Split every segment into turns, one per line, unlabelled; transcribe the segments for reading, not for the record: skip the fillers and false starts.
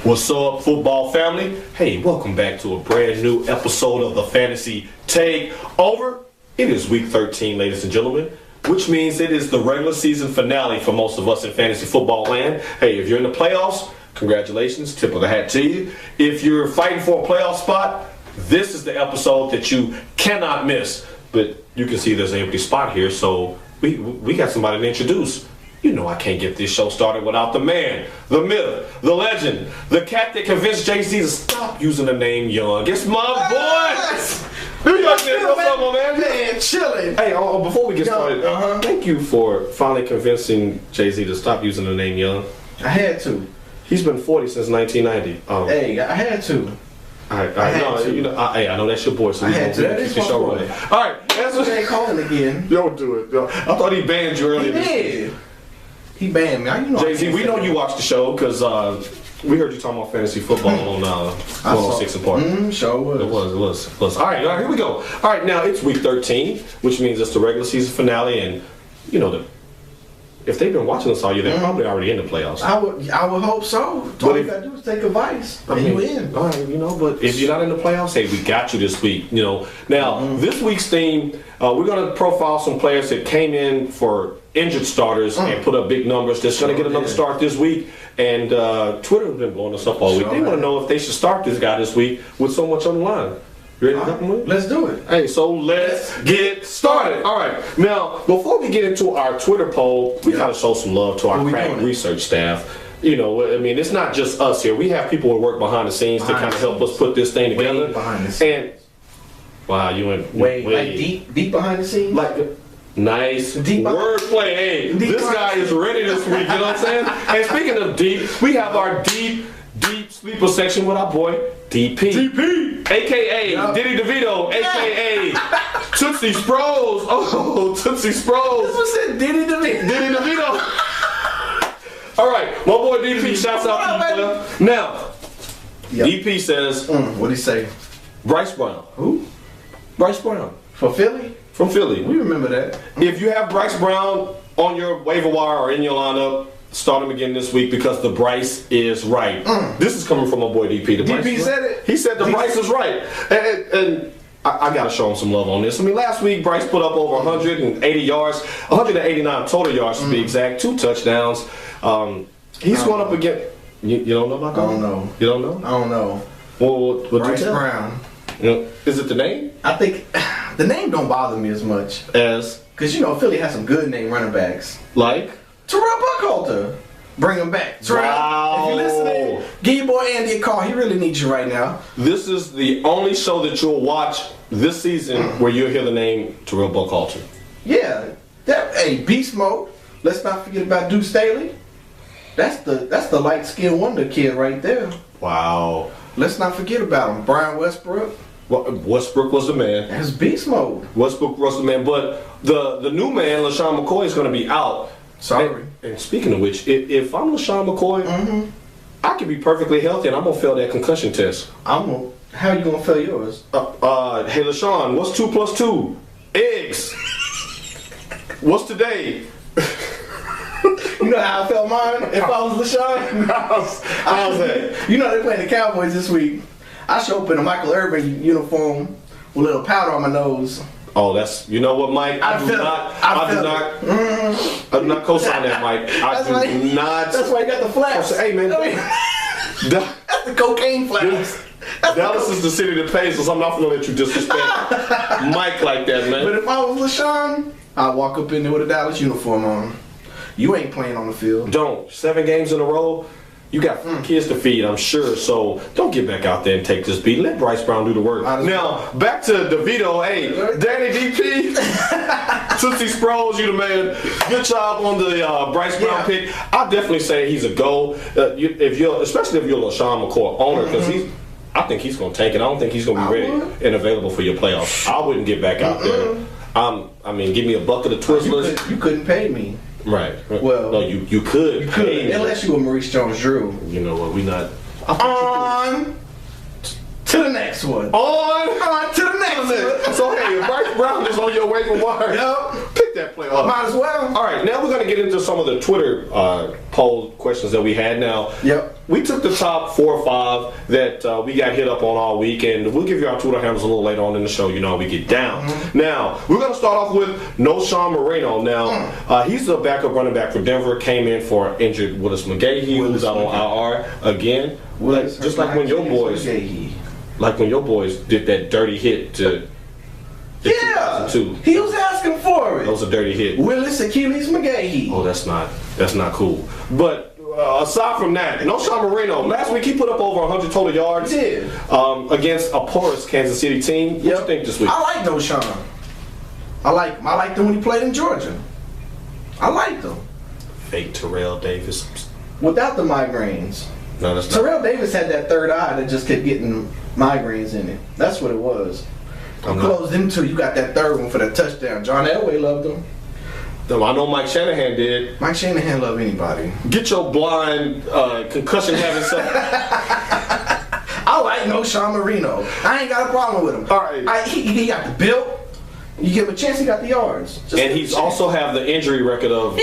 What's up, football family? Hey, welcome back to a brand new episode of the Fantasy Takeover. It is week 13, ladies and gentlemen, which means it is the regular season finale for most of us in fantasy football land. Hey, if you're in the playoffs, congratulations, tip of the hat to you. If you're fighting for a playoff spot, this is the episode that you cannot miss. But you can see there's an empty spot here, so we got somebody to introduce. You know I can't get this show started without the man, the myth, the legend, the cat that convinced Jay-Z to stop using the name Young. It's my boy! New York Knicks, what's up, my man?
Man, chilling.
Hey, before we get started, thank you for finally convincing Jay-Z to stop using the name Young.
I had to.
He's been 40 since 1990.
Hey, I had to.
I know that's your boy, so we gonna keep the show rolling. All right,
that's what they calling again.
Don't do it. Yo, I thought he banned you earlier.
He did. He banned me. You know,
Jay-Z, we know you watched the show because we heard you talking about fantasy football on 106 and Park.
Sure was.
It was. All right, here we go. All right, now it's week 13, which means it's the regular season finale, and you know if they've been watching us all year, they're probably already in the playoffs.
I would hope so. All you gotta do is take advice, and you in.
All right, but if you're not in the playoffs, hey, we got you this week. Now this week's theme, we're gonna profile some players that came in for injured starters and put up big numbers. That's gonna get another start this week. And Twitter has been blowing us up all week. They want to know if they should start this guy this week with so much on the line. You ready to jump in?
Let's do it.
Hey, so let's get started. All right. Now, before we get into our Twitter poll, we gotta show some love to our crack research staff. It's not just us here. We have people who work behind the scenes to kind of help us put this thing together.
Behind the scenes.
And wow, you went
way like deep behind the scenes.
Nice wordplay. Hey, this guy is ready this week. You know what I'm saying? And speaking of deep, we have our deep sleeper section with our boy DP, aka Diddy DeVito, aka Tootsie Spros. Oh, Tootsie Spros.
This was said Diddy
DeVito. All right, my boy DP. Shouts out to you, player. Now, DP says,
"What did he say?"
Bryce Brown.
Who?
Bryce Brown
For Philly.
From Philly.
We remember that.
If you have Bryce Brown on your waiver wire or in your lineup, start him again this week because the Bryce is right. This is coming from my boy DP.
DP said it.
He said the Bryce is right. And I got to show him some love on this. Last week, Bryce put up over 180 yards, 189 total yards to be exact, 2 touchdowns. He's going up against... You don't know about that?
I don't know.
You don't know?
I don't know.
Well,
Bryce Brown.
Is it the name?
I think the name don't bother me as much because Philly has some good name running backs
like
Terrell Buckhalter. Bring him back, Terrell.
Wow.
If you're listening, give your boy Andy a call. He really needs you right now.
This is the only show that you'll watch this season where you'll hear the name Terrell Buckhalter.
Yeah, beast mode. Let's not forget about Deuce Staley. That's the light skinned wonder kid right there.
Wow.
Let's not forget about him. Brian Westbrook.
Westbrook was the man.
That's beast mode.
Westbrook was the man, but the new man, LaShawn McCoy, is going to be out.
Sorry.
And speaking of which, if I'm LaShawn McCoy, I can be perfectly healthy and I'm going to fail that concussion test.
How are you going to fail yours?
Hey, LaShawn, what's 2 plus 2? Eggs. What's today?
You know how I felt mine if I was LaShawn?
How's that?
You know they playing the Cowboys this week. I show up in a Michael Irvin uniform with a little powder on my nose.
Oh, you know what, Mike? I do not co-sign that, Mike.
That's why you got the flaps.
Hey, man.
That's the cocaine flaps.
Dallas is the city that pays us. I'm not going to let you disrespect Mike like that, man.
But if I was LaShawn, I'd walk up in there with a Dallas uniform on. You ain't playing on the field.
Don't. 7 games in a row. You got kids to feed, I'm sure. So don't get back out there and take this beat. Let Bryce Brown do the work. Now, back to DeVito. Hey, Danny DP, Tootsie Spros, you the man. Good job on the Bryce Brown pick. I definitely say he's a go. Especially if you're a LaShawn McCoy owner, because I think he's going to take it. I don't think he's going to be ready and available for your playoffs. I wouldn't get back out there. Give me a bucket of Twizzlers.
You couldn't pay me.
Right.
Well,
no, you could.
Unless you were Maurice Jones-Drew.
You know what? We not.
On to the next one.
On
to the next
Listen. So hey, if Bryce Brown is on your waiver wire, pick that player up.
Might as well.
All right, now we're going to get into some of the Twitter poll questions that we had. Now, we took the top 4 or 5 that we got hit up on all week, and we'll give you our Twitter handles a little later on in the show. You know how we get down. Now, we're going to start off with No Sean Moreno. Now, he's the backup running back for Denver. Came in for injured Willis McGahee, who's out on IR again. Just like when your boys, did that dirty hit to.
Yeah, he was asking for it.
That was a dirty hit.
Willis Achilles McGahee.
Oh, that's not cool. But aside from that, No Sean Moreno. Last week he put up over 100 total yards. Against a porous Kansas City team. What do you think this week?
I like No Sean. I like him. I liked him when he played in Georgia. I liked him.
Fake Terrell Davis.
Without the migraines.
No, that's not.
Terrell Davis had that third eye that just kept getting migraines in it. That's what it was. Closed him too. You got that third one for that touchdown. John Elway loved him.
I know Mike Shanahan did.
Mike Shanahan loved anybody.
Get your blind concussion having self.
I like No Sean Moreno. I ain't got a problem with him.
All right.
He got the build. You give him a chance, he got the yards.
And he's also have the injury record of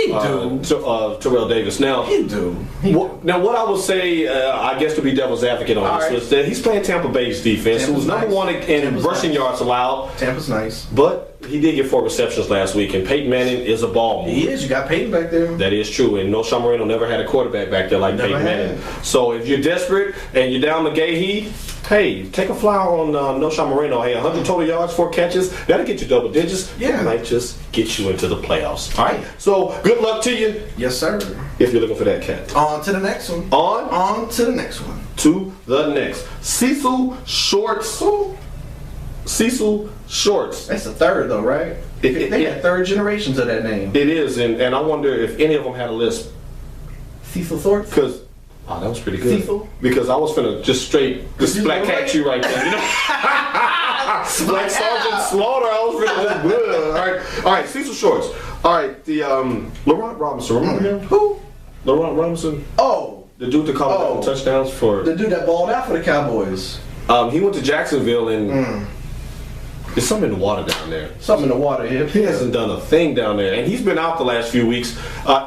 Terrell Davis. Now, now, what I would say, I guess to be devil's advocate on this, was that he's playing Tampa Bay's defense, who was number one in rushing yards allowed.
Tampa's nice.
But he did get 4 receptions last week, and Peyton Manning is a ball mover.
He is. You got Peyton back there.
That is true, and No Sean Moreno never had a quarterback back there like Peyton Manning. So if you're desperate and you're down McGahee, hey, take a flyer on No Sean Moreno. Hey, 100 total yards, 4 catches. That'll get you double digits.
Yeah.
It might just get you into the playoffs. All right? So, good luck to you.
Yes, sir.
If you're looking for that cat.
On to the next one. On to the next one.
To the next. Cecil Shorts. Cecil Shorts.
That's the third, though, right? They had third generations of that name.
It is, and I wonder if any of them had a lisp.
Cecil Shorts?
Because... Oh, that was pretty good.
Cecil?
Because I was finna just black cat you right there, you know? Like Sergeant Slaughter, I was finna good. All right, Cecil Shorts. All right, the Laurent Robinson, remember him? Who? Laurent Robinson.
Oh.
The dude that caught touchdowns for...
The dude that balled out for the Cowboys.
He went to Jacksonville and... There's something in the water down there.
Something in the water here.
He hasn't done a thing down there, and he's been out the last few weeks.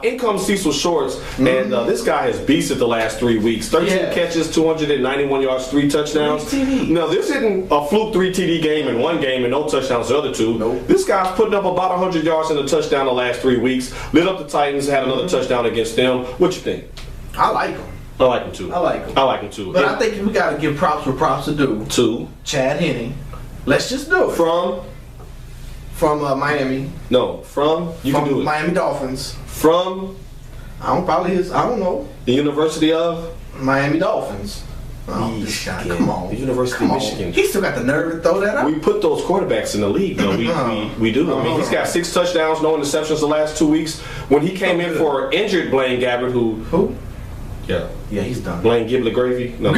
In comes Cecil Shorts, and this guy has beasted the last 3 weeks. 13 catches, 291 yards, 3 touchdowns. No, this isn't a fluke 3 TD game in one game and no touchdowns the other 2.
Nope.
This guy's putting up about 100 yards in a touchdown the last 3 weeks. Lit up the Titans, had another touchdown against them. What you think?
I like him.
I like him too.
I like him
too.
But I think we got to give props where props are due.
To
Chad Henne. Let's just do it. From Miami.
No, you can do it.
Miami Dolphins.
From?
I don't know.
The University of?
Miami Dolphins. Oh, this guy, come on.
The University of Michigan.
He still got the nerve to throw that out.
We put those quarterbacks in the league, though. We do. I mean, he's got 6 touchdowns, no interceptions the last 2 weeks. When he came in for injured Blaine Gabbert,
Who?
Yeah,
he's done.
Blaine Giblet Gravy? No.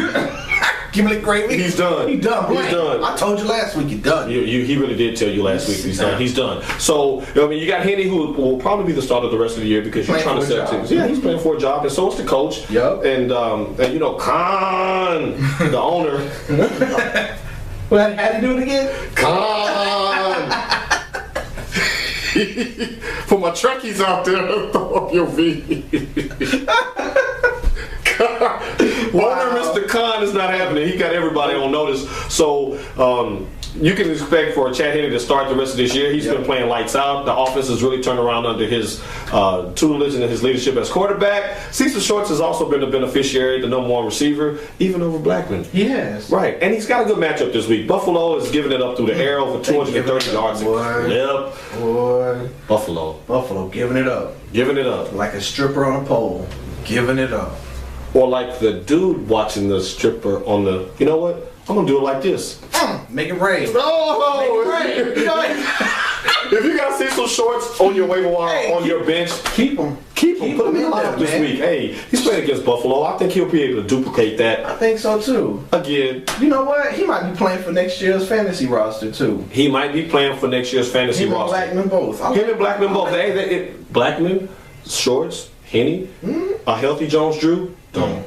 Giblet Gravy?
He's done.
He's done, Blaine.
He's done.
I told you last week he's done.
He really did tell you last week he's done. He's done. So, I mean, you got Henne, who will probably be the starter the rest of the year because you're trying to set teams. Yeah, he's playing for a job, and so is the coach.
Yep.
And you know, Khan, the owner.
Well, how do you do it again?
Khan. For my Trekkies out there, throw up your V. Owner Mr. Khan is not happening. He got everybody on notice. So you can expect for Chad Henne to start the rest of this year. He's been playing lights out. The offense has really turned around under his tutelage and his leadership as quarterback. Cecil Shorts has also been the beneficiary, the number 1 receiver, even over Blackman.
Yes.
Right. And he's got a good matchup this week. Buffalo is giving it up through the air over 230 yards.
Boy.
Buffalo
giving it up.
Giving it up.
Like a stripper on a pole. Giving it up.
Or like the dude watching the stripper on the, you know what? I'm going to do it like this.
Make it rain.
Oh,
make it rain. You know what?
If you got Cecil Shorts on your waiver wire, on your bench,
keep him.
Put him in the lineup this week. Hey, he's playing against Buffalo. I think he'll be able to duplicate that.
I think so, too.
Again.
You know what? He might be playing for next year's fantasy roster, too.
He might be playing for next year's fantasy roster.
Him and Blackman both.
Him and Blackman both. Blackman, Shorts, Henne, a healthy Jones Drew. Don't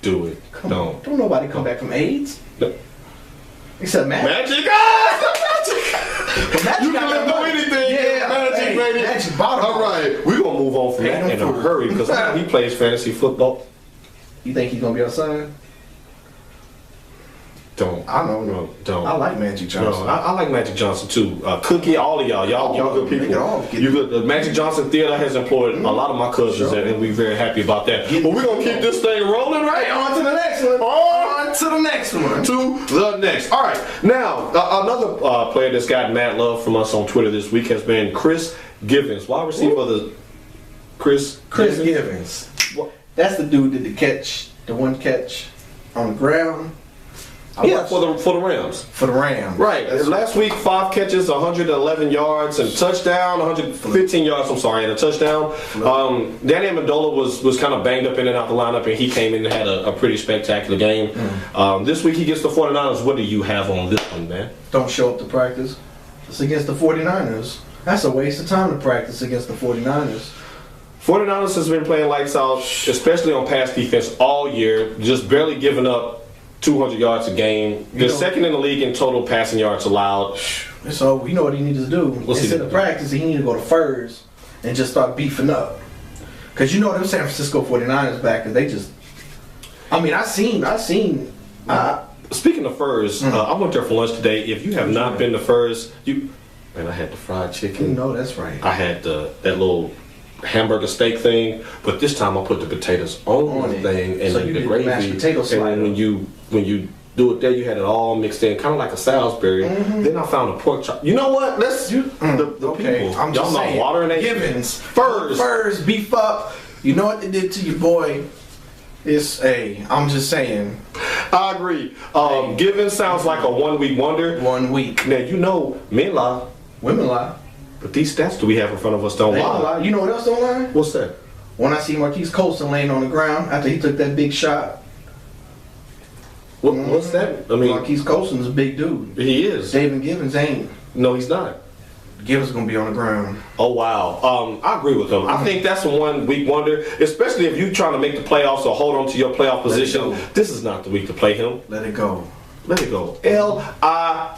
do it. Don't
nobody come back from AIDS.
No.
Except Magic.
Magic! You can do anything.
Yeah,
Magic, baby.
Magic bottom.
All right, we're gonna move on from that in a hurry because he plays fantasy football.
You think he's gonna be outside?
Don't.
I don't know.
No, don't.
I like Magic Johnson.
No, I like Magic Johnson too. Cookie, all of y'all good people. You good? The Magic Johnson Theater has employed a lot of my cousins, and we're very happy about that. But we're gonna keep this thing rolling, right?
Hey, on to the next one. On to the next one.
To the next. All right. Now, another player that's got mad love from us on Twitter this week has been Chris Givens, wide receiver of the Chris
Givens.
What?
That's the dude that the one catch on the ground.
Yeah, for the Rams.
For the Rams.
Right. Last week, 5 catches, 111 yards, and touchdown, 115 yards, I'm sorry, and a touchdown. Danny Amendola was kind of banged up in and out the lineup, and he came in and had a pretty spectacular game. This week, he gets the 49ers. What do you have on this one, man?
Don't show up to practice. It's against the 49ers. That's a waste of time to practice against the 49ers.
49ers has been playing lights out, especially on pass defense all year, just barely giving up 200 yards a game. They're second in the league in total passing yards allowed.
So you know what he needs to do? Instead of practice, he needs to go to Furs and just start beefing up. Because you know them San Francisco 49ers back, and they just... I mean, I seen...
Speaking of Furs, I went there for lunch today. If you have not been to Furs, man, I had the fried chicken.
You know that's right.
I had that little hamburger steak thing, but this time I put the potatoes on the thing and
so
the
you did
gravy.
Mashed potato slider.
And when you do it there, you had it all mixed in, kind of like a Salisbury. Then I found a pork chop. You know what? The people.
I'm just saying,
water in their
Givens,
Furs,
beef up. You know what they did to your boy? I'm just saying.
I agree. Givens sounds like a 1 week wonder.
1 week.
Now you know men lie,
women lie.
but these stats that we have in front of us don't lie.
You know what else don't lie?
What's that?
When I see Marquise Colston laying on the ground after he took that big shot.
What's that? I mean,
Marquise Colston's a big dude.
He is.
David Givens ain't.
No, he's not.
Givens gonna be on the ground.
Oh wow, I agree with him. I think that's a 1 week wonder, especially if you're trying to make the playoffs or hold on to your playoff position. This is not the week to play him.
Let it go.
Let it go. L-I-G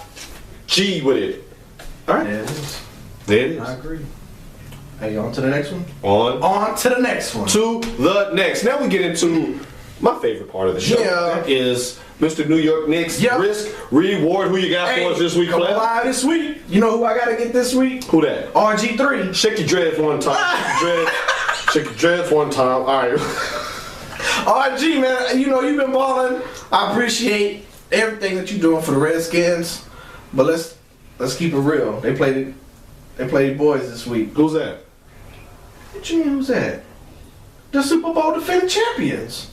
with it. All right.
There it is.
There it is.
I agree. Hey, on to the next one.
On
to the next one.
To the next. Now we get into my favorite part of the show.
Yeah.
That is Mr. New York Knicks risk reward. Who you got for us this week, Claire?
This week. You know who I gotta get this week?
Who that?
RG3.
Shake your dreads one time. Shake your dreads one time. All right.
RG, man, you know you've been balling. I appreciate everything that you're doing for the Redskins, but let's keep it real. They played boys this week.
Who's that?
What you mean, who's that? The Super Bowl defending champions.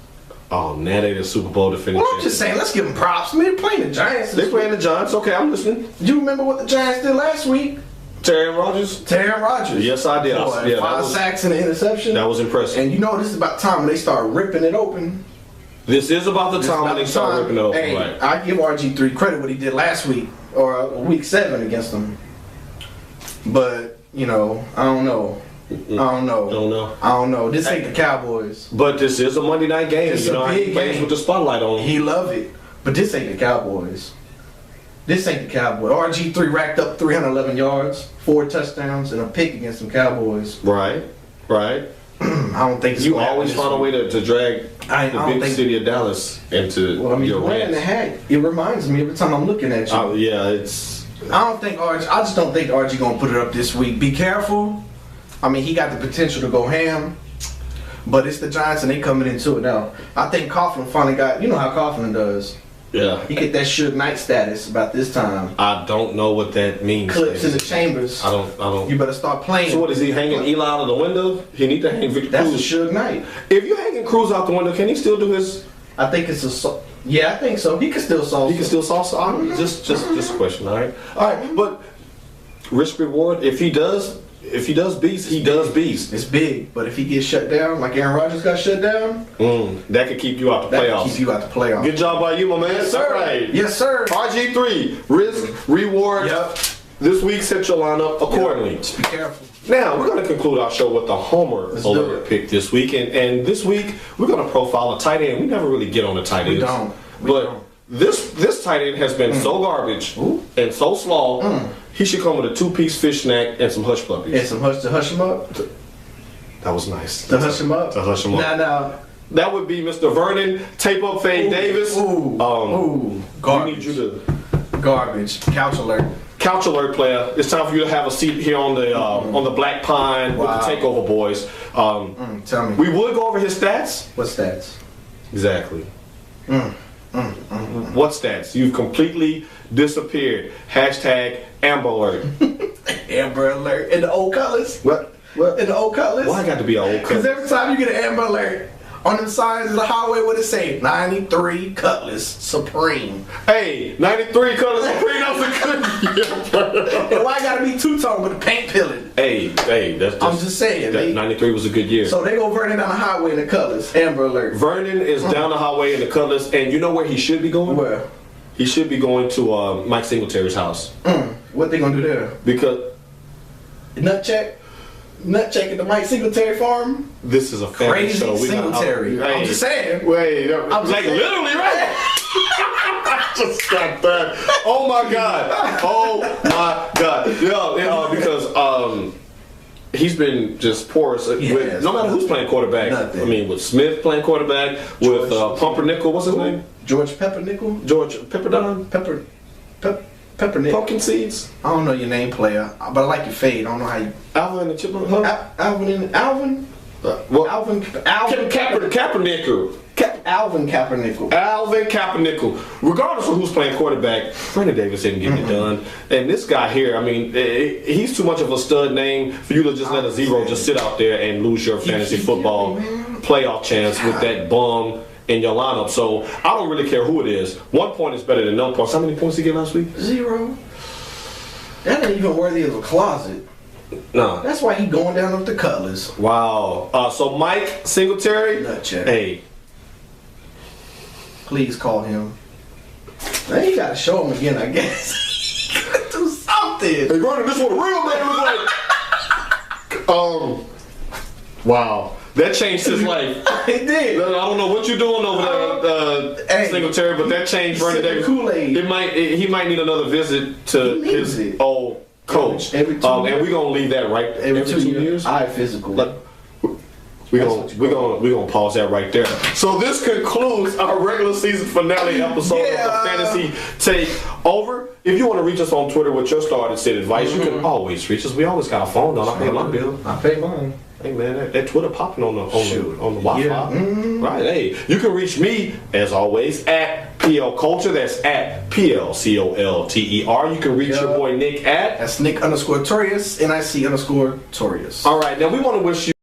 Oh, now they the Super Bowl defending
Well, I'm just saying, let's give them props. Man, they're playing the Giants.
They're playing the Giants. Okay, I'm listening.
Do you remember what the Giants did last week?
Terry Rodgers?
Yes,
I did.
Boy, 5 sacks and an interception.
That was impressive.
And you know this is about time when they start ripping it open.
This is about the time when they start ripping it open.
Hey,
right.
I give RG3 credit what he did last week or week 7 against them. But you know, I don't know. This ain't the Cowboys.
But this is a Monday night game.
It's
you know,
a big
he plays
game
with the spotlight on him.
He love it. But this ain't the Cowboys. RG3 racked up 311 yards, 4 touchdowns, and a pick against some Cowboys.
Right.
I don't think it's
you always find a way to drag the big city of Dallas into your
wearing the hat. It reminds me every time I'm looking at you. I just don't think RG gonna put it up this week. Be careful. I mean, he got the potential to go ham, but it's the Giants and they coming into it now. I think Coughlin finally got. You know how Coughlin does.
Yeah.
He get that Suge Knight status about this time.
I don't know what that means.
Clips in the chambers.
I don't.
You better start playing.
So what is he hanging Eli out of the window? He need to hang Victor Cruz.
That's a Suge Knight.
If you hanging Cruz out the window, can he still do his?
I think it's a. Yeah, I think so. He can still salsa.
He can still salsa. Just a question. All right. But risk reward. If he does beast, he does beast.
It's big, but if he gets shut down, like Aaron Rodgers got shut down,
that could keep you out the playoffs. Good job by you, my man.
Yes, sir.
All right.
Yes, sir.
RG3, risk, reward.
Yep.
This week, set your lineup accordingly.
Just be careful.
Now, we're going to conclude our show with the Homer alert pick this week. And this week, we're going to profile a tight end. We never really get on the tight ends.
We don't.
This tight end has been so garbage and so small. He should come with a 2-piece fish snack and some hush puppies.
And some hush to hush him up.
That was nice.
To hush him up.
To hush him up.
Now.
That would be Mr. Vernon Tape Up Fade Davis.
Garbage.
We need you to
garbage. Couch alert.
Couch alert, player. It's time for you to have a seat here on the Black Pine with the TakeOver Boys.
Tell me.
We would go over his stats.
What stats?
Exactly. What stats? You've completely disappeared. Hashtag Amber Alert.
Amber Alert. In the old colors?
What?
In the old colors?
Why I got to be an old color?
Because every time you get an Amber Alert, on the sides of the highway, what it say? 93 Cutlass Supreme.
Hey, 93 Cutlass Supreme, that was a good year.
And why gotta be two-tone with the paint peeling?
Hey, that's
I'm just saying.
93 was a good year.
So they go Vernon down the highway in the Cutlass. Amber Alert.
Vernon is down the highway in the Cutlass, and you know where he should be going?
Where?
He should be going to Mike Singletary's house.
What they gonna do there?
Because...
Nut check at the Mike Singletary farm.
This is a family
crazy
show.
Singletary. I'm just saying.
Wait, I'm like saying. Literally, right? I just got that. Oh my god. Oh my god. Yeah, because he's been just porous. With, no matter who's playing quarterback. Nothing. I mean, with Smith playing quarterback, with Pumpernickel. What's his name?
George Peppernickel.
George Pepperdine.
Peppernickel.
Pumpkin seeds.
I don't know your name, player, but I like your fade. I don't know how you.
Alvin and the Chipmunk.
Alvin.
Alvin Kaepernick.
Alvin Kaepernick.
Alvin Kaepernick. Regardless of who's playing quarterback, Brandon Davis isn't getting it done. And this guy here, I mean, he's too much of a stud name for you to just let a zero just sit out there and lose your fantasy football playoff chance with that bum in your lineup. So I don't really care who it is. 1 point is better than no points. How many points did he get last week?
0. That ain't even worthy of a closet.
No.
That's why he going down with the Cutlass.
Wow. So Mike Singletary.
Nut check.
Hey.
Please call him. Now you gotta show him again, I guess. Do something.
Hey, Vernon, this is what a real man looks like. Wow. That changed his life.
It did.
I don't know what you're doing over there, Singletary, but that changed Vernon Davis.
Kool-Aid.
He might need another visit to his old coach. And we're gonna leave that right
every 2 years. Eye physical.
We're gonna pause that right there. So this concludes our regular season finale episode of the Fantasy Takeover. If you want to reach us on Twitter with your started set advice, you can always reach us. We always got a phone. Don't I pay my bill?
I pay mine.
Hey man, that Twitter popping on the Wi-Fi. Yeah. Right. Hey, you can reach me as always at PL Culture. That's at PLCOLTER. You can reach your boy Nick at
that's Nick_Torius, NIC_Torius.
All right. Now we want to wish you